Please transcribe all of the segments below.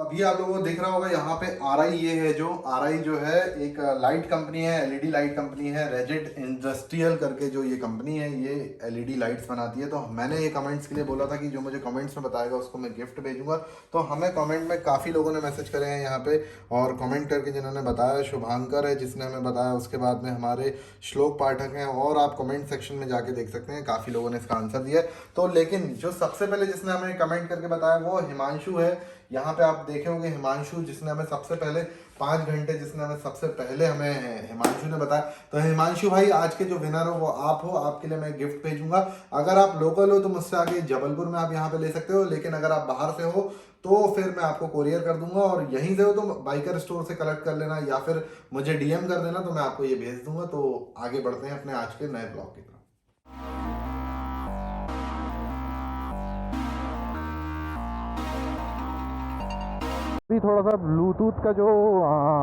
अभी आप लोगों को दिख रहा होगा यहाँ पे आरआई, ये है जो आरआई जो है एक लाइट कंपनी है, एलईडी लाइट कंपनी है, रेजिड इंडस्ट्रियल करके जो ये कंपनी है ये एलईडी लाइट्स बनाती है। तो मैंने ये कमेंट्स के लिए बोला था कि जो मुझे कमेंट्स में बताएगा उसको मैं गिफ्ट भेजूंगा। तो हमें कमेंट में काफ़ी लोगों ने मैसेज करे हैं यहाँ पे और कमेंट करके जिन्होंने बताया, शुभांकर है जिसने हमें बताया, उसके बाद में हमारे श्लोक पाठक हैं, और आप कमेंट सेक्शन में जाके देख सकते हैं काफ़ी लोगों ने इसका आंसर दिया है। तो लेकिन जो सबसे पहले जिसने हमें कमेंट करके बताया वो हिमांशु है। यहाँ पे आप देखे होंगे हिमांशु जिसने हमें सबसे पहले 5 घंटे जिसने हमें सबसे पहले हमें हिमांशु ने बताया। तो हिमांशु भाई आज के जो विनर हो वो आप हो, आपके लिए मैं गिफ्ट भेजूंगा। अगर आप लोकल हो तो मुझसे आगे जबलपुर में आप यहाँ पे ले सकते हो, लेकिन अगर आप बाहर से हो तो फिर मैं आपको कोरियर कर दूंगा, और यहीं से हो तो बाइकर स्टोर से कलेक्ट कर लेना या फिर मुझे डीएम कर देना, तो मैं आपको ये भेज दूंगा। तो आगे बढ़ते हैं अपने आज के नए ब्लॉग की तरफ। अभी थोड़ा सा ब्लूटूथ का जो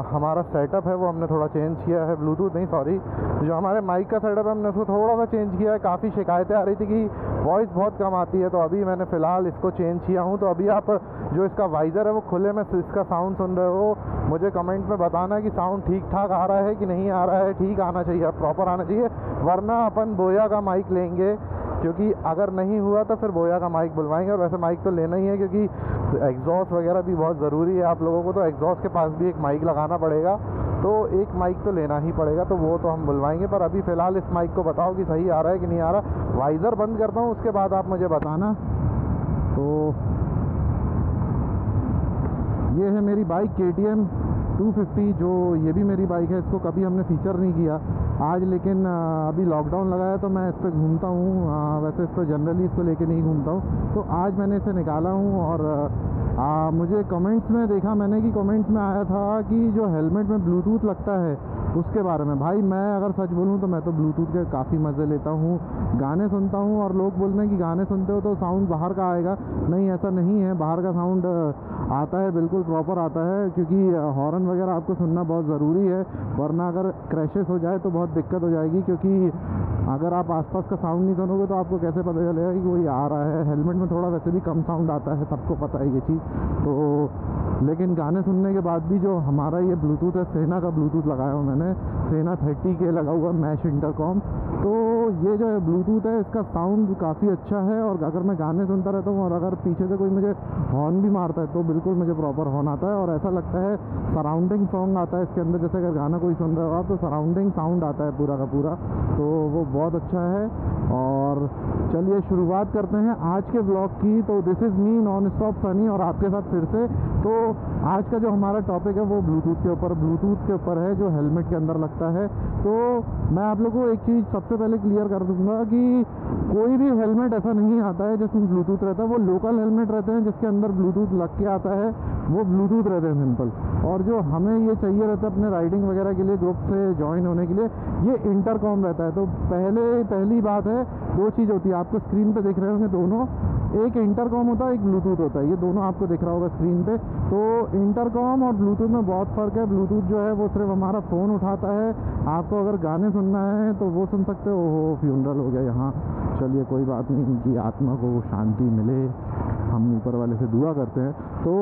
हमारा सेटअप है वो हमने थोड़ा चेंज किया है। ब्लूटूथ नहीं, सॉरी, जो हमारे माइक का सेटअप है हमने उसको थोड़ा सा चेंज किया है। काफ़ी शिकायतें आ रही थी कि वॉइस बहुत कम आती है, तो अभी मैंने फ़िलहाल इसको चेंज किया हूँ। तो अभी आप जो इसका वाइज़र है वो खुले में इसका साउंड सुन रहे हो, मुझे कमेंट में बताना कि साउंड ठीक ठाक आ रहा है कि नहीं आ रहा है। ठीक आना चाहिए, प्रॉपर आना चाहिए, वरना अपन बोया का माइक लेंगे, क्योंकि अगर नहीं हुआ तो फिर बोया का माइक बुलवाएंगे। और वैसे माइक तो लेना ही है क्योंकि एग्जॉस्ट वगैरह भी बहुत ज़रूरी है आप लोगों को, तो एग्जॉस्ट के पास भी एक माइक लगाना पड़ेगा, तो एक माइक तो लेना ही पड़ेगा, तो वो तो हम बुलवाएंगे। पर अभी फ़िलहाल इस माइक को बताओ कि सही आ रहा है कि नहीं आ रहा। वाइज़र बंद करता हूँ, उसके बाद आप मुझे बताना। तो ये है मेरी बाइक KTM 250, जो ये भी मेरी बाइक है। इसको कभी हमने फीचर नहीं किया आज, लेकिन अभी लॉकडाउन लगा है तो मैं इस पर घूमता हूँ। वैसे इस पर जनरली इसको लेके नहीं घूमता हूँ, तो आज मैंने इसे निकाला हूँ। और मुझे कमेंट्स में देखा मैंने कि कमेंट्स में आया था कि जो हेलमेट में ब्लूटूथ लगता है उसके बारे में। भाई मैं अगर सच बोलूँ तो मैं तो ब्लूटूथ के काफ़ी मज़े लेता हूँ, गाने सुनता हूँ। और लोग बोलते हैं कि गाने सुनते हो तो साउंड बाहर का आएगा। नहीं, ऐसा नहीं है, बाहर का साउंड आता है, बिल्कुल प्रॉपर आता है, क्योंकि हॉर्न वगैरह आपको सुनना बहुत ज़रूरी है, वरना अगर क्रैशेस हो जाए तो बहुत दिक्कत हो जाएगी। क्योंकि अगर आप आसपास का साउंड नहीं सुनोगे तो आपको कैसे पता चलेगा कि कोई आ रहा है। हेलमेट में थोड़ा वैसे भी कम साउंड आता है, सबको पता है ये चीज़। तो लेकिन गाने सुनने के बाद भी जो हमारा ये ब्लूटूथ है, सेना का ब्लूटूथ लगाया हुआ मैंने, सेना 30K लगा हुआ मैश इंटरकॉम। तो ये जो है ब्लूटूथ है, इसका साउंड काफ़ी अच्छा है। और अगर मैं गाने सुनता रहता हूँ और अगर पीछे से कोई मुझे हॉर्न भी मारता है तो बिल्कुल मुझे प्रॉपर हॉर्न आता है, और ऐसा लगता है सराउंडिंग सॉन्ग आता है इसके अंदर। जैसे अगर गाना कोई सुन रहे हो आप तो सराउंडिंग साउंड आता है पूरा का पूरा, तो वो बहुत अच्छा है। और चलिए शुरुआत करते हैं आज के ब्लॉग की। तो this is me non stop Sunny, और आपके साथ फिर से। तो आज का जो हमारा टॉपिक है वो ब्लूटूथ के ऊपर है, जो हेलमेट के अंदर लगता है। तो मैं आप लोगों को एक चीज़ सबसे पहले क्लियर कर दूंगा कि कोई भी हेलमेट ऐसा नहीं आता है जिसमें ब्लूटूथ रहता है। वो लोकल हेलमेट रहते हैं जिसके अंदर ब्लूटूथ लग के आता है, वो ब्लूटूथ रहते हैं सिंपल। और जो हमें ये चाहिए रहता है अपने राइडिंग वगैरह के लिए, ग्रुप से ज्वाइन होने के लिए, ये इंटरकॉम रहता है। तो पहली बात है, दो चीज़ होती है, आपको स्क्रीन पे दिख रहे होंगे दोनों, एक इंटरकॉम होता है, एक ब्लूटूथ होता है। ये दोनों आपको दिख रहा होगा स्क्रीन पे। तो इंटरकॉम और ब्लूटूथ में बहुत फ़र्क है। ब्लूटूथ जो है वो सिर्फ हमारा फ़ोन उठाता है, आपको अगर गाने सुनना है तो वो सुन सकते हो। ओहो, फ्यूनरल हो गया यहाँ, चलिए कोई बात नहीं, इनकी आत्मा को शांति मिले, हम ऊपर वाले से दुआ करते हैं। तो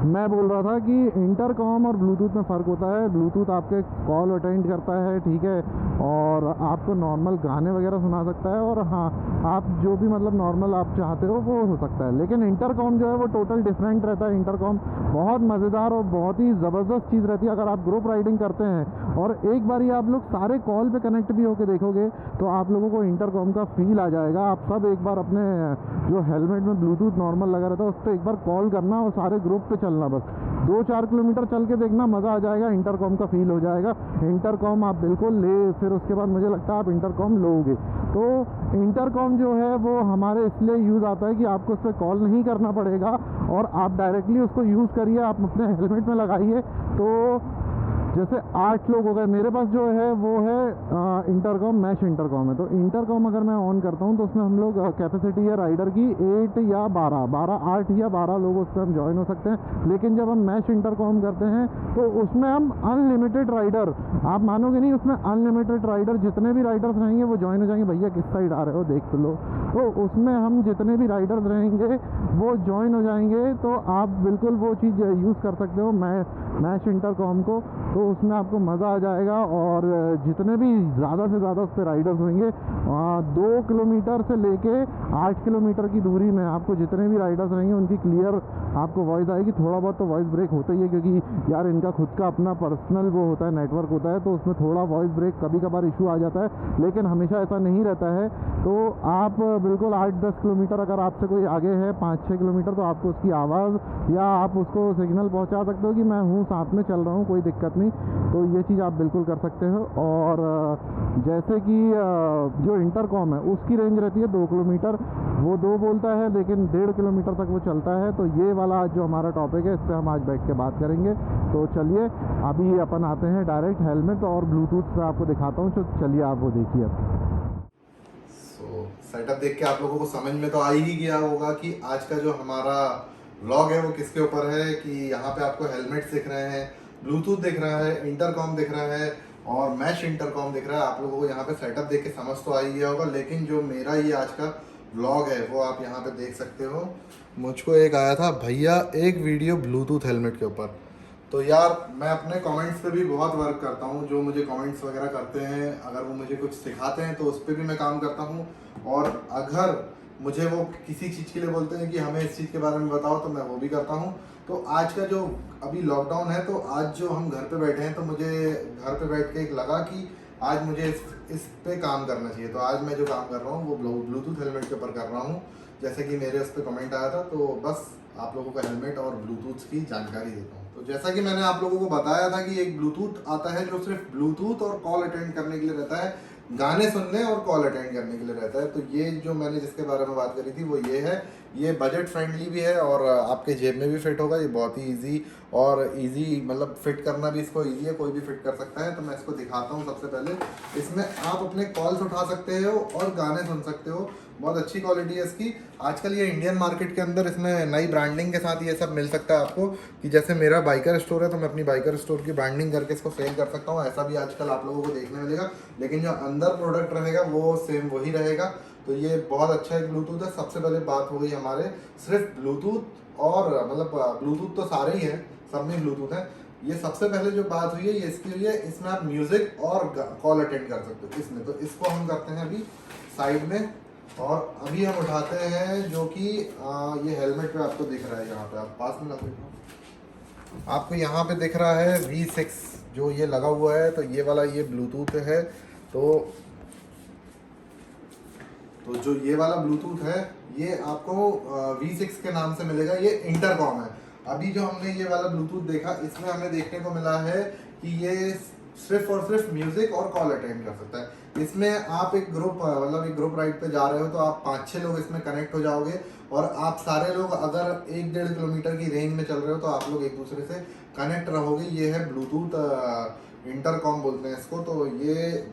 मैं बोल रहा था कि इंटरकॉम और ब्लूटूथ में फ़र्क होता है। ब्लूटूथ आपके कॉल अटेंड करता है, ठीक है, और आपको नॉर्मल गाने वगैरह सुना सकता है, और हाँ, आप जो भी मतलब नॉर्मल आप चाहते हो वो हो सकता है। लेकिन इंटरकॉम जो है वो टोटल डिफरेंट रहता है। इंटरकॉम बहुत मज़ेदार और बहुत ही ज़बरदस्त चीज़ रहती है। अगर आप ग्रुप राइडिंग करते हैं और एक बार ही आप लोग सारे कॉल पे कनेक्ट भी होकर देखोगे तो आप लोगों को इंटरकॉम का फील आ जाएगा। आप सब एक बार अपने जो हेलमेट में ब्लूटूथ नॉर्मल लगा रहता है उस पर एक बार कॉल करना और सारे ग्रुप पे चलना, बस 2-4 किलोमीटर चल के देखना, मज़ा आ जाएगा, इंटरकॉम का फील हो जाएगा। इंटरकॉम आप बिल्कुल ले, फिर उसके बाद मुझे लगता है आप इंटरकॉम लोगे। तो इंटरकॉम जो है वो हमारे इसलिए यूज़ आता है कि आपको उस पर कॉल नहीं करना पड़ेगा और आप डायरेक्टली उसको यूज़ करिए, आप अपने हेलमेट में लगाइए। तो जैसे 8 लोग हो गए, मेरे पास जो है वो है इंटरकॉम, मैश इंटरकॉम है। तो इंटरकॉम अगर मैं ऑन करता हूँ तो उसमें हम लोग कैपेसिटी है राइडर की 8 या 8 या 12 लोग उस पर हम ज्वाइन हो सकते हैं। लेकिन जब हम मैश इंटरकॉम करते हैं तो उसमें हम अनलिमिटेड राइडर, आप मानोगे नहीं, उसमें अनलिमिटेड राइडर, जितने भी राइडर्स रहेंगे वो ज्वाइन हो जाएंगे। भैया किस साइड आ रहे हो देख तो लो। तो उसमें हम जितने भी राइडर्स रहेंगे वो ज्वाइन हो जाएंगे। तो आप बिल्कुल वो चीज़ यूज़ कर सकते हो मैश इंटरकॉम को। तो उसमें आपको मज़ा आ जाएगा। और जितने भी ज़्यादा से ज़्यादा उस पर राइडर्स होंगे, 2 किलोमीटर से लेके 8 किलोमीटर की दूरी में आपको जितने भी राइडर्स रहेंगे उनकी क्लियर आपको वॉइस आएगी। थोड़ा बहुत तो वॉइस ब्रेक होता ही है, क्योंकि यार इनका खुद का अपना पर्सनल वो होता है, नेटवर्क होता है, तो उसमें थोड़ा वॉइस ब्रेक कभी कभार इशू आ जाता है, लेकिन हमेशा ऐसा नहीं रहता है। तो आप बिल्कुल 8-10 किलोमीटर अगर आपसे कोई आगे है, 5-6 किलोमीटर, तो आपको उसकी आवाज़ या आप उसको सिग्नल पहुंचा सकते हो कि मैं हूँ, साथ में चल रहा हूँ, कोई दिक्कत नहीं। तो ये चीज़ आप बिल्कुल कर सकते हो। और जैसे कि जो इंटरकॉम है उसकी रेंज रहती है 2 किलोमीटर, वो 2 बोलता है लेकिन 1.5 किलोमीटर तक वो चलता है। तो ये वाला आज जो हमारा टॉपिक है इस पर हम आज बैठ के बात करेंगे। तो चलिए अभी अपन आते हैं डायरेक्ट हेलमेट और ब्लूटूथ पे आपको दिखाता हूँ। तो चलिए आप वो देखिए। सेटअप देख के आप लोगों को समझ में तो आ ही गया होगा कि आज का जो हमारा व्लॉग है वो किसके ऊपर है। कि यहाँ पे आपको हेलमेट दिख रहे हैं, ब्लूटूथ दिख रहा है, इंटरकॉम दिख रहा है और मैश इंटरकॉम दिख रहा है। आप लोगों को यहाँ पे सेटअप देख के समझ तो आ ही गया होगा। लेकिन जो मेरा ये आज का व्लॉग है वो आप यहाँ पे देख सकते हो। मुझको एक आया था, भैया एक वीडियो ब्लूटूथ हेलमेट के ऊपर। तो यार मैं अपने कमेंट्स पे भी बहुत वर्क करता हूँ। जो मुझे कमेंट्स वगैरह करते हैं, अगर वो मुझे कुछ सिखाते हैं तो उस पर भी मैं काम करता हूँ। और अगर मुझे वो किसी चीज़ के लिए बोलते हैं कि हमें इस चीज़ के बारे में बताओ, तो मैं वो भी करता हूँ। तो आज का जो अभी लॉकडाउन है, तो आज जो हम घर पे बैठे हैं, तो मुझे घर पे बैठ के एक लगा कि आज मुझे इस पे काम करना चाहिए। तो आज मैं जो काम कर रहा हूँ वो ब्लूटूथ हेलमेट के ऊपर कर रहा हूँ। जैसे कि मेरे उस पर कमेंट आया था, तो बस आप लोगों को हेलमेट और ब्लूटूथ की जानकारी देता हूँ। तो जैसा कि मैंने आप लोगों को बताया था कि एक ब्लूटूथ आता है जो सिर्फ ब्लूटूथ और कॉल अटेंड करने के लिए रहता है, गाने सुनने और कॉल अटेंड करने के लिए रहता है। तो ये जो मैंने जिसके बारे में बात करी थी वो ये है। ये बजट फ्रेंडली भी है और आपके जेब में भी फिट होगा। ये बहुत ही इजी और इजी, मतलब फिट करना भी इसको इजी है, कोई भी फिट कर सकता है। तो मैं इसको दिखाता हूँ। सबसे पहले इसमें आप अपने कॉल्स उठा सकते हो और गाने सुन सकते हो। बहुत अच्छी क्वालिटी है इसकी। आजकल ये इंडियन मार्केट के अंदर इसमें नई ब्रांडिंग के साथ ये सब मिल सकता है आपको। कि जैसे मेरा बाइकर स्टोर है तो मैं अपनी बाइकर स्टोर की ब्रांडिंग करके इसको सेल कर सकता हूँ। ऐसा भी आजकल आप लोगों को देखने मिलेगा, लेकिन जो अंदर प्रोडक्ट रहेगा वो सेम वही रहेगा। तो ये बहुत अच्छा एक ब्लूटूथ है। सबसे पहले बात हो गई हमारे सिर्फ ब्लूटूथ, और मतलब ब्लूटूथ तो सारे ही हैं, सब में ब्लूटूथ है। ये सबसे पहले जो बात हुई है ये इसके लिए, इसमें आप म्यूजिक और कॉल अटेंड कर सकते हो इसमें। तो इसको हम करते हैं अभी साइड में, और अभी हम उठाते हैं जो कि ये हेलमेट पे आपको दिख रहा है। यहाँ पे आप पास में लगा, आपको यहाँ पे दिख रहा है V6 जो ये लगा हुआ है। तो ये वाला ये ब्लूटूथ है। तो जो ये वाला ब्लूटूथ है ये आपको V6 के नाम से मिलेगा। ये इंटरकॉम है। अभी जो हमने ये वाला ब्लूटूथ देखा, इसमें हमें देखने को मिला है कि ये सिर्फ और सिर्फ म्यूजिक और कॉल अटेंड कर सकता है। इसमें आप एक ग्रुप, मतलब एक ग्रुप राइड पे जा रहे हो तो आप 5-6 लोग इसमें कनेक्ट हो जाओगे। और आप सारे लोग अगर 1-1.5 किलोमीटर की रेंज में चल रहे हो तो आप लोग एक दूसरे से कनेक्ट रहोगे। ये है ब्लूटूथ इंटरकॉम बोलते हैं इसको। तो ये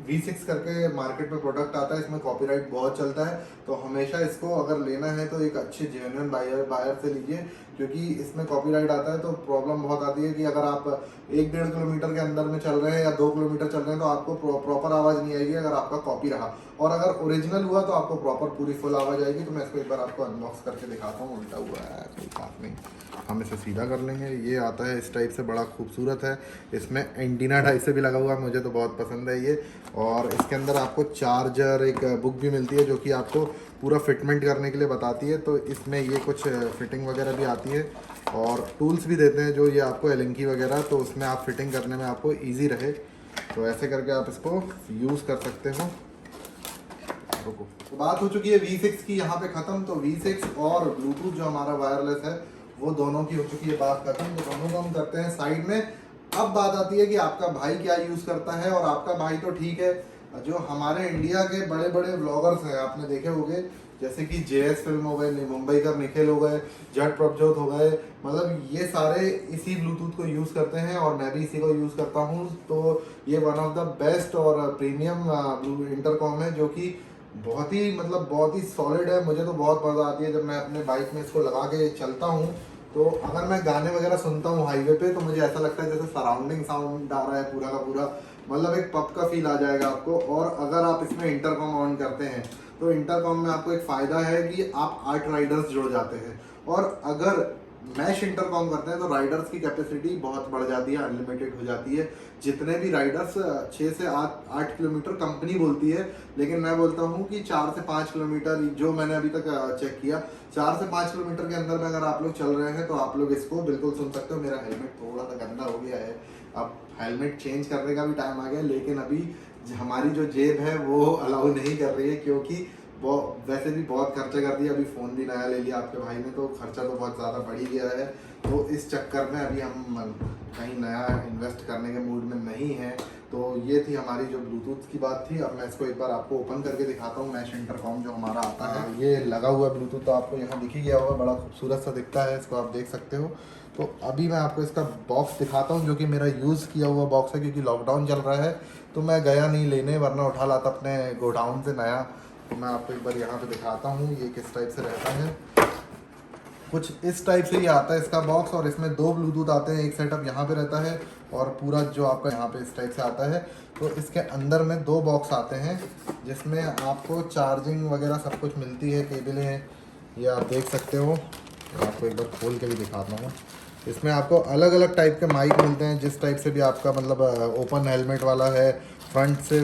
V6 करके मार्केट में प्रोडक्ट आता है, इसमें कॉपीराइट बहुत चलता है। तो हमेशा इसको अगर लेना है तो एक अच्छे जेन्युइन बायर से लीजिए, क्योंकि इसमें कॉपीराइट आता है तो प्रॉब्लम बहुत आती है कि अगर आप 1-1.5 किलोमीटर के अंदर में चल रहे हैं या 2 किलोमीटर चल रहे हैं तो आपको प्रॉपर आवाज़ नहीं आएगी अगर आपका कॉपी रहा। और अगर ओरिजिनल हुआ तो आपको प्रॉपर पूरी फुल आवाज़ आएगी। तो मैं इसको एक बार आपको अनबॉक्स करके दिखाता हूँ। उल्टा हुआ है, कोई बात नहीं, हम इसे सीधा कर लेंगे। ये आता है इस टाइप से, बड़ा खूबसूरत है। इसमें एंटीना टाइप से भी लगा हुआ है, मुझे तो बहुत पसंद है ये। और इसके अंदर आपको चार्जर, एक बुक भी मिलती है जो कि आपको पूरा फिटमेंट करने के लिए बताती है। तो इसमें ये कुछ फिटिंग वगैरह भी आती है और टूल्स भी देते हैं जो ये आपको एलिंकी वगैरह, तो उसमें आप फिटिंग करने में आपको ईजी रहे। तो ऐसे करके आप इसको यूज़ कर सकते हो। तो बात हो चुकी है V6 की यहाँ पे ख़त्म। तो V6 और ब्लूटूथ जो हमारा वायरलेस है वो दोनों की हो चुकी है बात खत्म। तो दोनों को हम करते हैं साइड में। अब बात आती है कि आपका भाई क्या यूज़ करता है। और आपका भाई तो ठीक है, जो हमारे इंडिया के बड़े बड़े व्लॉगर्स हैं आपने देखे होंगे जैसे कि JS फिल्म हो गए, मुंबई का निखिल हो गए, जट प्रभजोत हो गए, मतलब ये सारे इसी ब्लूटूथ को यूज़ करते हैं और मैं भी इसी को यूज़ करता हूँ। तो ये वन ऑफ द बेस्ट और प्रीमियम ब्लू इंटरकॉम है, जो कि बहुत ही मतलब बहुत ही सॉलिड है। मुझे तो बहुत मज़ा आती है जब मैं अपने बाइक में इसको लगा के चलता हूँ। तो अगर मैं गाने वगैरह सुनता हूँ हाईवे पे, तो मुझे ऐसा लगता है जैसे सराउंडिंग साउंड आ रहा है पूरा का पूरा, मतलब एक पब का फील आ जाएगा आपको। और अगर आप इसमें इंटरकॉम ऑन करते हैं तो इंटरकॉम में आपको एक फ़ायदा है कि आप 8 राइडर्स जुड़ जाते हैं, और अगर मैश इंटरकॉम करते हैं तो राइडर्स की कैपेसिटी बहुत बढ़ जाती है, अनलिमिटेड हो जाती है। जितने भी राइडर्स 6 से 8 किलोमीटर कंपनी बोलती है, लेकिन मैं बोलता हूँ कि 4 से 5 किलोमीटर जो मैंने अभी तक चेक किया, 4 से 5 किलोमीटर के अंदर में अगर आप लोग चल रहे हैं तो आप लोग इसको बिल्कुल सुन सकते हो। मेरा हेलमेट थोड़ा सा गंदा हो गया है, अब हेलमेट चेंज करने का भी टाइम आ गया, लेकिन अभी हमारी जो जेब है वो अलाउ नहीं कर रही है, क्योंकि वो वैसे भी बहुत खर्चा कर दिया। अभी फ़ोन भी नया ले लिया आपके भाई ने, तो खर्चा तो बहुत ज़्यादा बढ़ ही गया है। तो इस चक्कर में अभी हम कहीं नया इन्वेस्ट करने के मूड में नहीं है। तो ये थी हमारी जो ब्लूटूथ की बात थी। अब मैं इसको एक बार आपको ओपन करके दिखाता हूँ, मैश इंटरकॉम जो हमारा आता है। ये लगा हुआ ब्लूटूथ तो आपको यहाँ दिख ही गया होगा, बड़ा खूबसूरत सा दिखता है, इसको आप देख सकते हो। तो अभी मैं आपको इसका बॉक्स दिखाता हूँ, जो कि मेरा यूज़ किया हुआ बॉक्स है, क्योंकि लॉकडाउन चल रहा है तो मैं गया नहीं लेने, वरना उठा लाता अपने गोडाउन से नया। तो मैं आपको एक बार यहाँ पे दिखाता हूँ ये किस टाइप से रहता है। कुछ इस टाइप से ही आता है इसका बॉक्स, और इसमें 2 ब्लूटूथ आते हैं, एक सेटअप यहाँ पे रहता है और पूरा जो आपका यहाँ पे इस टाइप से आता है। तो इसके अंदर में 2 बॉक्स आते हैं, जिसमें आपको चार्जिंग वगैरह सब कुछ मिलती है, केबलें हैं, ये आप देख सकते हो। आपको एक बार खोल के भी दिखाता हूँ। इसमें आपको अलग अलग टाइप के माइक मिलते हैं, जिस टाइप से भी आपका मतलब ओपन हेलमेट वाला है, फ्रंट से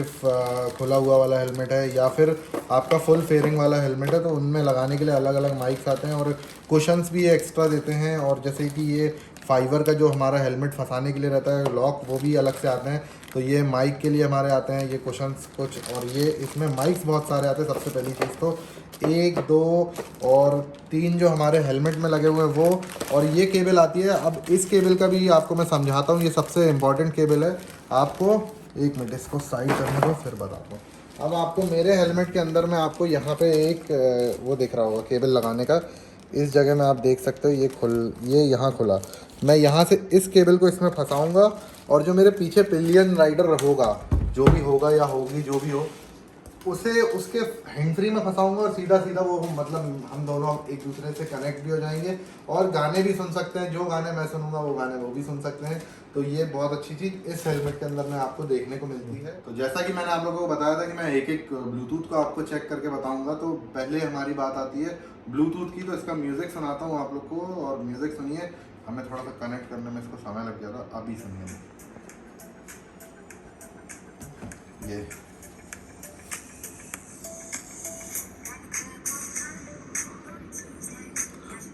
खुला हुआ वाला हेलमेट है, या फिर आपका फुल फेयरिंग वाला हेलमेट है, तो उनमें लगाने के लिए अलग अलग माइक्स आते हैं। और कुशन्स भी एक्स्ट्रा देते हैं, और जैसे कि ये फाइबर का जो हमारा हेलमेट फंसाने के लिए रहता है लॉक, वो भी अलग से आते हैं। तो ये माइक के लिए हमारे आते हैं ये कुशन्स कुछ, और ये इसमें माइक्स बहुत सारे आते हैं। सबसे पहली चीज़ तो 1 2 और 3 जो हमारे हेलमेट में लगे हुए हैं वो, और ये केबल आती है। अब इस केबल का भी आपको मैं समझाता हूँ, ये सबसे इम्पॉर्टेंट केबल है। आपको 1 मिनट इसको साइड करने दो, फिर बताता हूँ। अब आपको मेरे हेलमेट के अंदर में आपको यहाँ पे एक वो दिख रहा होगा केबल लगाने का, इस जगह में आप देख सकते हो, ये यहाँ खुला। मैं यहाँ से इस केबल को इसमें फंसाऊँगा, और जो मेरे पीछे पिलियन राइडर होगा, जो भी होगा या होगी जो भी हो, उसे उसके हैंड फ्री में फंसाऊंगा, और सीधा सीधा वो मतलब हम दोनों एक दूसरे से कनेक्ट भी हो जाएंगे, और गाने भी सुन सकते हैं। जो गाने मैं सुनूंगा वो गाने वो भी सुन सकते हैं। तो ये बहुत अच्छी चीज़ इस हेलमेट के अंदर में आपको देखने को मिलती है। तो जैसा कि मैंने आप लोगों को बताया था कि मैं एक एक ब्लूटूथ को आपको चेक करके बताऊंगा, तो पहले हमारी बात आती है ब्लूटूथ की। तो इसका म्यूज़िक सुनाता हूँ आप लोग को, और म्यूज़िक सुनिए। हमें थोड़ा सा कनेक्ट करने में इसको समय लग गया था, अभी सुनिए ये।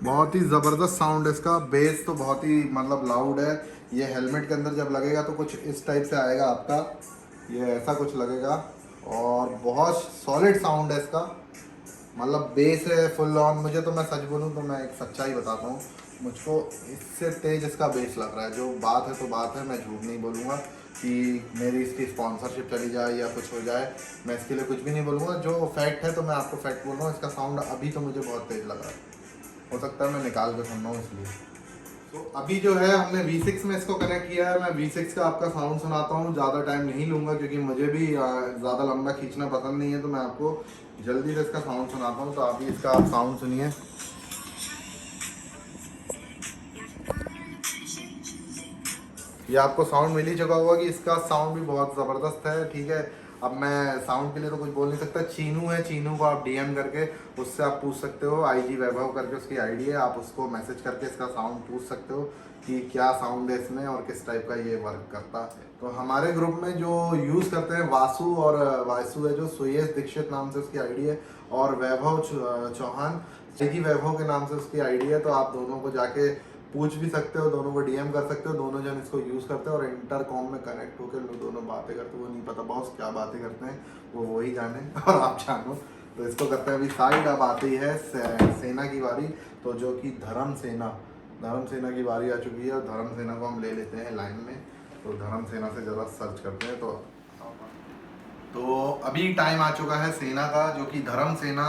बहुत ही ज़बरदस्त साउंड है इसका, बेस तो बहुत ही मतलब लाउड है। ये हेलमेट के अंदर जब लगेगा तो कुछ इस टाइप से आएगा आपका, ये ऐसा कुछ लगेगा, और बहुत सॉलिड साउंड है इसका। मतलब बेस है फुल ऑन। मुझे तो, मैं सच बोलूँ तो मैं एक सच्चाई बताता हूँ, मुझको इससे तेज इसका बेस लग रहा है। जो बात है तो बात है, मैं झूठ नहीं बोलूँगा कि मेरी इसकी स्पॉन्सरशिप चली जाए या कुछ हो जाए, मैं इसके लिए कुछ भी नहीं बोलूँगा। जो फैक्ट है तो मैं आपको फैक्ट बोल रहा हूँ। इसका साउंड अभी तो मुझे बहुत तेज लग रहा है, हो सकता है मैं निकाल के सुन रहा हूँ इसलिए। तो अभी जो है हमने V6 में इसको कनेक्ट किया है। मैं V6 का आपका साउंड सुनाता हूँ, ज़्यादा टाइम नहीं लूँगा, क्योंकि मुझे भी ज़्यादा लंबा खींचना पसंद नहीं है। तो मैं आपको जल्दी से इसका साउंड सुनाता हूँ। तो अभी इसका आप साउंड सुनिए। ये आपको साउंड मिल ही चुका होगा कि इसका साउंड भी बहुत ज़बरदस्त है, ठीक है। अब मैं साउंड के लिए तो कुछ बोल नहीं सकता। चीनू है, चीनू को आप DM करके उससे आप पूछ सकते हो, IG वैभव करके उसकी ID है, आप उसको मैसेज करके इसका साउंड पूछ सकते हो कि क्या साउंड है इसमें और किस टाइप का ये वर्क करता है। तो हमारे ग्रुप में जो यूज़ करते हैं वासु और वासु है, जो सुयश दीक्षित नाम से उसकी ID है, और वैभव चौहान IG वैभव के नाम से उसकी ID है। तो आप दोनों को जाके पूछ भी सकते हो, दोनों को DM कर सकते हो। दोनों जन इसको यूज़ करते हैं और इंटरकॉम में कनेक्ट होकर लोग दोनों बातें करते हैं। वो नहीं पता बॉस क्या बातें करते हैं, वो ही जाने और आप जानो। तो इसको करते हैं अभी साइड। अब आती है सेना की बारी, तो जो कि धर्म सेना की बारी आ चुकी है, और धर्म सेना को हम ले लेते हैं लाइन में। तो धर्म सेना से ज़रा सर्च करते हैं। तो अभी टाइम आ चुका है सेना का, जो कि धर्म सेना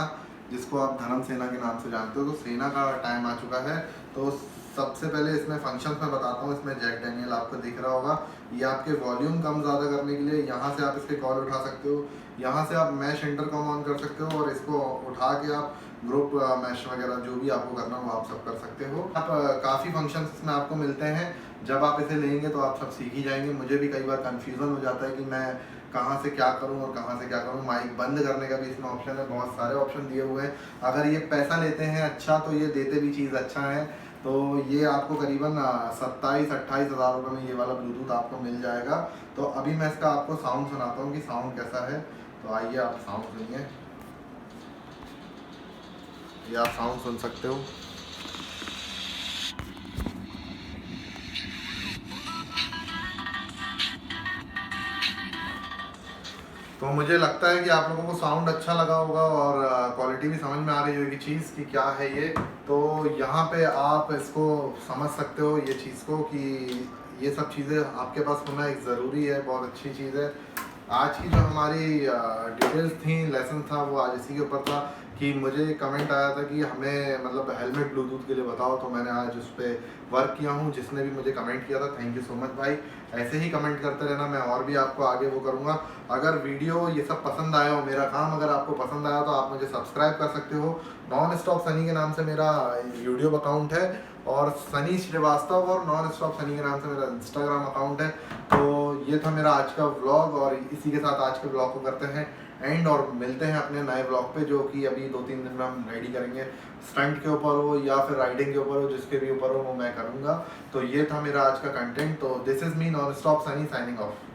जिसको आप धर्म सेना के नाम से जानते हो। तो सेना का टाइम आ चुका है। तो सबसे पहले इसमें फंक्शंस में बताता हूँ। इसमें जैक डैनियल आपको दिख रहा होगा, ये आपके वॉल्यूम कम ज़्यादा करने के लिए यहाँ से आप इसके कॉल उठा सकते हो। यहाँ से आप मैश इंटरकॉम ऑन कर सकते हो और इसको उठा के आप ग्रुप मैश वगैरह जो भी आपको करना हो आप सब कर सकते हो। आप काफ़ी फंक्शंस इसमें आपको मिलते हैं। जब आप इसे लेंगे तो आप सब सीख ही जाएंगे। मुझे भी कई बार कन्फ्यूज़न हो जाता है कि मैं कहाँ से क्या करूँ और कहाँ से क्या करूँ। माइक बंद करने का भी इसमें ऑप्शन है, बहुत सारे ऑप्शन दिए हुए हैं। अगर ये पैसा लेते हैं अच्छा, तो ये देते भी चीज़ अच्छा है। तो ये आपको करीबन 27-28 हज़ार रुपये में ये वाला ब्लूटूथ आपको मिल जाएगा। तो अभी मैं इसका आपको साउंड सुनाता हूँ कि साउंड कैसा है। तो आइए आप साउंड सुनिए, ये आप साउंड सुन सकते हो। तो मुझे लगता है कि आप लोगों को साउंड अच्छा लगा होगा और क्वालिटी भी समझ में आ रही होगी चीज़ कि क्या है ये। तो यहाँ पे आप इसको समझ सकते हो ये चीज़ को कि ये सब चीज़ें आपके पास होना एक ज़रूरी है, बहुत अच्छी चीज़ है। आज की जो हमारी डिटेल्स थी, लेसन था, वो आज इसी के ऊपर था कि मुझे कमेंट आया था कि हमें मतलब हेलमेट ब्लूटूथ के लिए बताओ। तो मैंने आज उस पर वर्क किया हूँ। जिसने भी मुझे कमेंट किया था, थैंक यू सो मच भाई। ऐसे ही कमेंट करते रहना, मैं और भी आपको आगे वो करूँगा। अगर वीडियो ये सब पसंद आया हो, मेरा काम अगर आपको पसंद आया तो आप मुझे सब्सक्राइब कर सकते हो। नॉन स्टॉप सनी के नाम से मेरा यूट्यूब अकाउंट है और सनी श्रीवास्तव और नॉन स्टॉप सनी के नाम से मेरा इंस्टाग्राम अकाउंट है। तो ये था मेरा आज का व्लॉग और इसी के साथ आज के व्लॉग को करते हैं एंड और मिलते हैं अपने नए व्लॉग पे, जो कि अभी 2-3 दिन में हम रेडी करेंगे। स्टंट के ऊपर हो या फिर राइडिंग के ऊपर हो, जिसके भी ऊपर हो वो मैं करूँगा। तो ये था मेरा आज का कंटेंट। तो this is me non stop Sunny signing off.